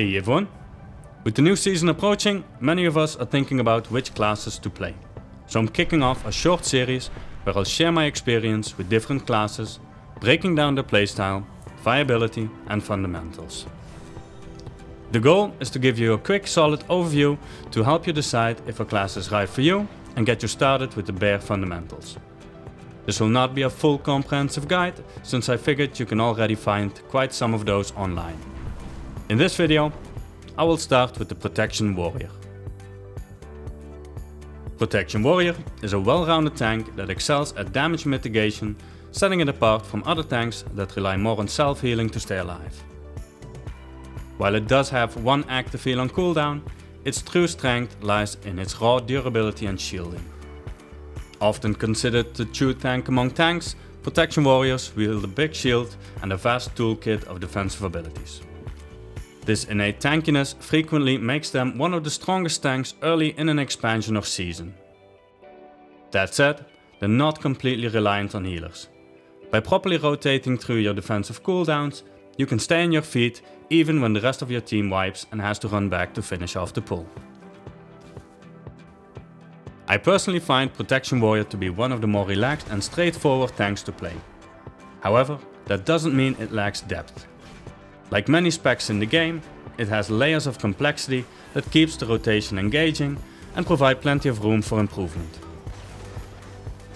Hey everyone! With the new season approaching, many of us are thinking about which classes to play. So I'm kicking off a short series where I'll share my experience with different classes, breaking down their playstyle, viability and fundamentals. The goal is to give you a quick solid overview to help you decide if a class is right for you and get you started with the bare fundamentals. This will not be a full comprehensive guide, since I figured you can already find quite some of those online. In this video, I will start with the Protection Warrior. Protection Warrior is a well-rounded tank that excels at damage mitigation, setting it apart from other tanks that rely more on self-healing to stay alive. While it does have one active heal on cooldown, its true strength lies in its raw durability and shielding. Often considered the true tank among tanks, Protection Warriors wield a big shield and a vast toolkit of defensive abilities. This innate tankiness frequently makes them one of the strongest tanks early in an expansion or season. That said, they're not completely reliant on healers. By properly rotating through your defensive cooldowns, you can stay on your feet even when the rest of your team wipes and has to run back to finish off the pull. I personally find Protection Warrior to be one of the more relaxed and straightforward tanks to play. However, that doesn't mean it lacks depth. Like many specs in the game, it has layers of complexity that keeps the rotation engaging and provide plenty of room for improvement.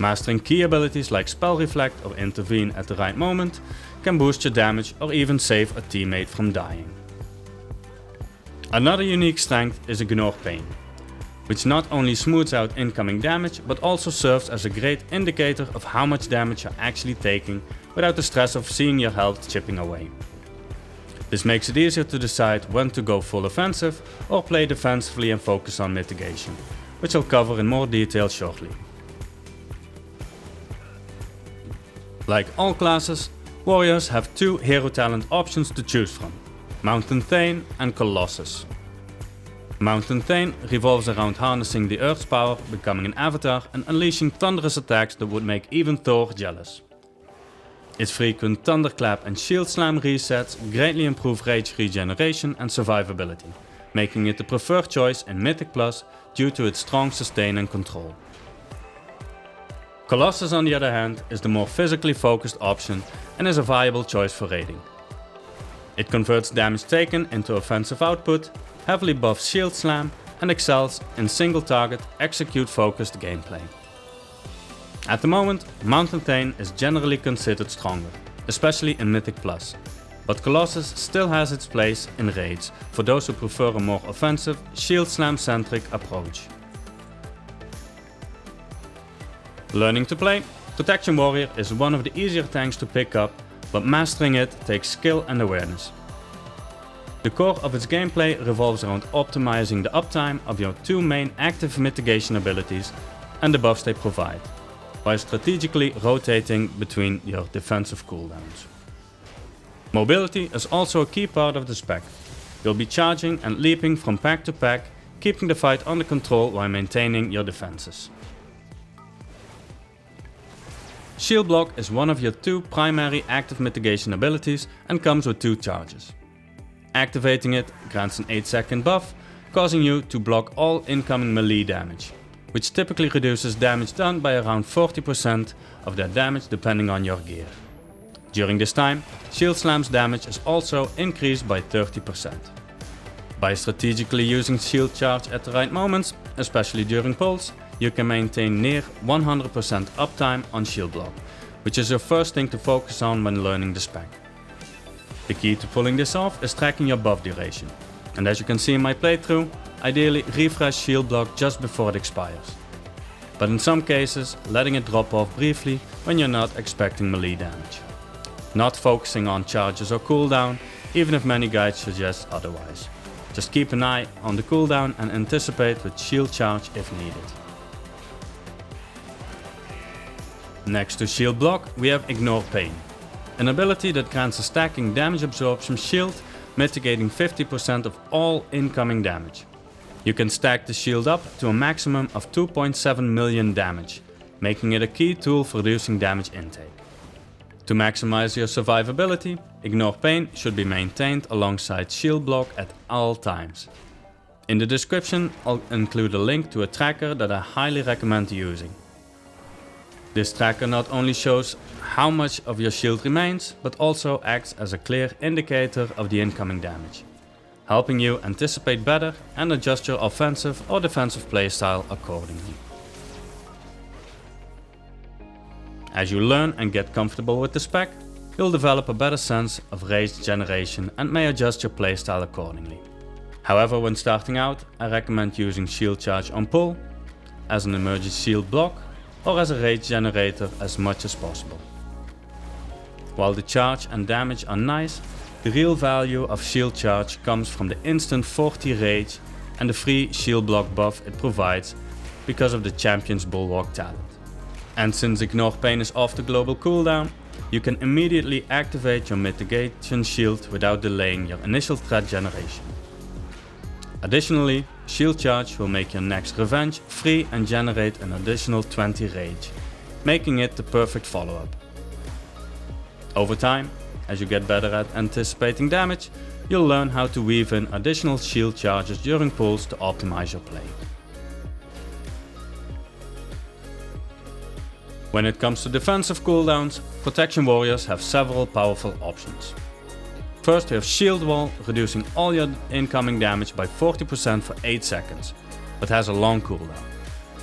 Mastering key abilities like Spell Reflect or Intervene at the right moment can boost your damage or even save a teammate from dying. Another unique strength is Ignore Pain, which not only smooths out incoming damage but also serves as a great indicator of how much damage you're actually taking without the stress of seeing your health chipping away. This makes it easier to decide when to go full offensive or play defensively and focus on mitigation, which I'll cover in more detail shortly. Like all classes, warriors have two hero talent options to choose from: Mountain Thane and Colossus. Mountain Thane revolves around harnessing the Earth's power, becoming an avatar and unleashing thunderous attacks that would make even Thor jealous. Its frequent Thunderclap and Shield Slam resets greatly improve rage regeneration and survivability, making it the preferred choice in Mythic Plus due to its strong sustain and control. Colossus, on the other hand, is the more physically focused option and is a viable choice for raiding. It converts damage taken into offensive output, heavily buffs Shield Slam and excels in single target execute focused gameplay. At the moment, Mountain Thane is generally considered stronger, especially in Mythic Plus, but Colossus still has its place in raids for those who prefer a more offensive, Shield Slam centric approach. Learning to play, Protection Warrior is one of the easier tanks to pick up, but mastering it takes skill and awareness. The core of its gameplay revolves around optimizing the uptime of your two main active mitigation abilities and the buffs they provide, while strategically rotating between your defensive cooldowns. Mobility is also a key part of the spec. You'll be charging and leaping from pack to pack, keeping the fight under control while maintaining your defenses. Shield Block is one of your two primary active mitigation abilities and comes with two charges. Activating it grants an 8-second buff, causing you to block all incoming melee damage, which typically reduces damage done by around 40% of that damage depending on your gear. During this time, Shield Slam's damage is also increased by 30%. By strategically using Shield Charge at the right moments, especially during pulls, you can maintain near 100% uptime on Shield Block, which is your first thing to focus on when learning the spec. The key to pulling this off is tracking your buff duration, and as you can see in my playthrough, ideally refresh Shield Block just before it expires. But in some cases, letting it drop off briefly when you're not expecting melee damage. Not focusing on charges or cooldown, even if many guides suggest otherwise. Just keep an eye on the cooldown and anticipate with Shield Charge if needed. Next to Shield Block, we have Ignore Pain, an ability that grants a stacking damage absorption shield, mitigating 50% of all incoming damage. You can stack the shield up to a maximum of 2.7 million damage, making it a key tool for reducing damage intake. To maximize your survivability, Ignore Pain should be maintained alongside Shield Block at all times. In the description I'll include a link to a tracker that I highly recommend using. This tracker not only shows how much of your shield remains, but also acts as a clear indicator of the incoming damage, helping you anticipate better and adjust your offensive or defensive playstyle accordingly. As you learn and get comfortable with the spec, you'll develop a better sense of rage generation and may adjust your playstyle accordingly. However, when starting out, I recommend using shield charge on pull, as an emergency shield block, or as a rage generator as much as possible. While the charge and damage are nice, the real value of shield charge comes from the instant 40 rage and the free shield block buff it provides because of the champion's bulwark talent. And since Ignore Pain is off the global cooldown, you can immediately activate your mitigation shield without delaying your initial threat generation. Additionally, shield charge will make your next revenge free and generate an additional 20 rage, making it the perfect follow-up. Over time, as you get better at anticipating damage, you'll learn how to weave in additional shield charges during pulls to optimize your play. When it comes to defensive cooldowns, Protection Warriors have several powerful options. First, we have Shield Wall, reducing all your incoming damage by 40% for 8 seconds, but has a long cooldown.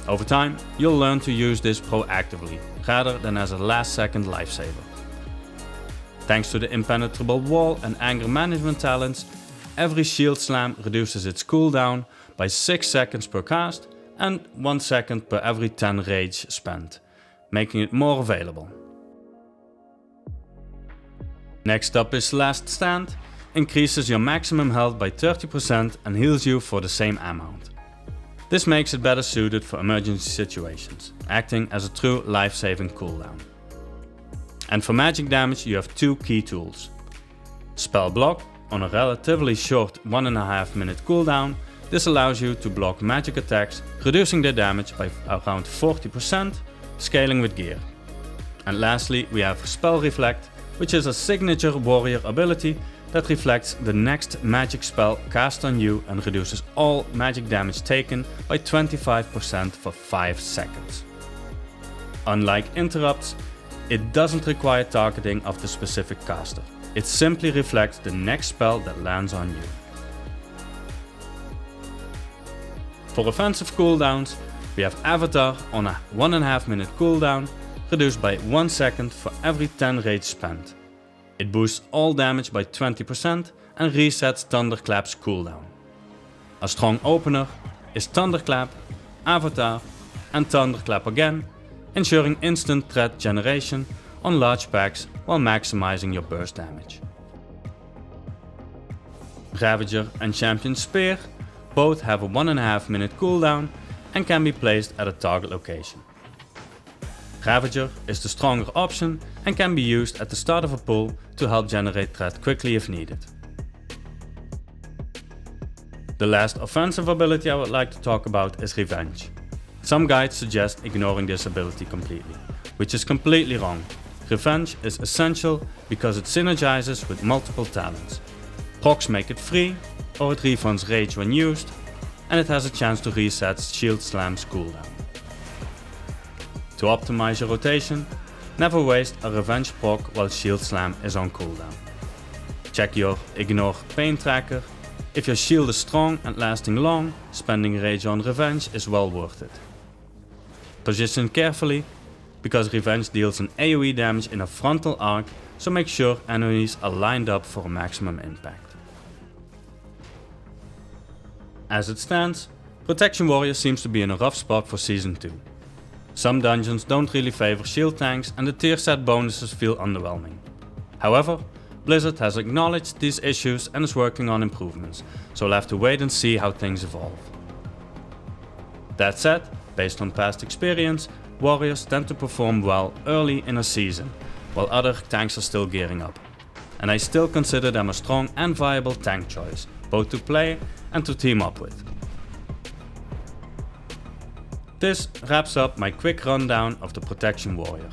Over time, you'll learn to use this proactively, rather than as a last second lifesaver. Thanks to the impenetrable wall and anger management talents, every shield slam reduces its cooldown by 6 seconds per cast and 1 second per every 10 rage spent, making it more available. Next up is Last Stand, increases your maximum health by 30% and heals you for the same amount. This makes it better suited for emergency situations, acting as a true life-saving cooldown. And for magic damage you have two key tools. Spell Block, on a relatively short 1.5 minute cooldown, this allows you to block magic attacks, reducing their damage by around 40%, scaling with gear. And lastly we have Spell Reflect, which is a signature warrior ability that reflects the next magic spell cast on you and reduces all magic damage taken by 25% for 5 seconds. Unlike interrupts, it doesn't require targeting of the specific caster. It simply reflects the next spell that lands on you. For offensive cooldowns, we have Avatar on a 1.5 minute cooldown, reduced by 1 second for every 10 rage spent. It boosts all damage by 20% and resets Thunderclap's cooldown. A strong opener is Thunderclap, Avatar and Thunderclap again, ensuring instant threat generation on large packs while maximizing your burst damage. Ravager and Champion Spear both have a 1.5 minute cooldown and can be placed at a target location. Ravager is the stronger option and can be used at the start of a pull to help generate threat quickly if needed. The last offensive ability I would like to talk about is Revenge. Some guides suggest ignoring this ability completely, which is completely wrong. Revenge is essential because it synergizes with multiple talents. Procs make it free, or it refunds rage when used, and it has a chance to reset Shield Slam's cooldown. To optimize your rotation, never waste a Revenge proc while Shield Slam is on cooldown. Check your Ignore Pain tracker. If your shield is strong and lasting long, spending rage on Revenge is well worth it. Position carefully, because Revenge deals an AoE damage in a frontal arc, so make sure enemies are lined up for a maximum impact. As it stands, Protection Warrior seems to be in a rough spot for Season 2. Some dungeons don't really favor shield tanks and the tier set bonuses feel underwhelming. However, Blizzard has acknowledged these issues and is working on improvements, so we'll have to wait and see how things evolve. That said, based on past experience, warriors tend to perform well early in a season, while other tanks are still gearing up. And I still consider them a strong and viable tank choice, both to play and to team up with. This wraps up my quick rundown of the Protection Warrior.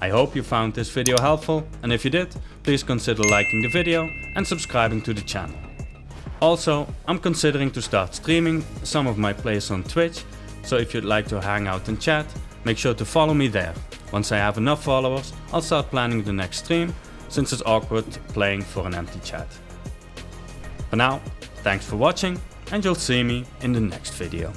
I hope you found this video helpful, and if you did, please consider liking the video and subscribing to the channel. Also, I'm considering to start streaming some of my plays on Twitch, so if you'd like to hang out and chat, make sure to follow me there. Once I have enough followers, I'll start planning the next stream, since it's awkward playing for an empty chat. For now, thanks for watching, and you'll see me in the next video.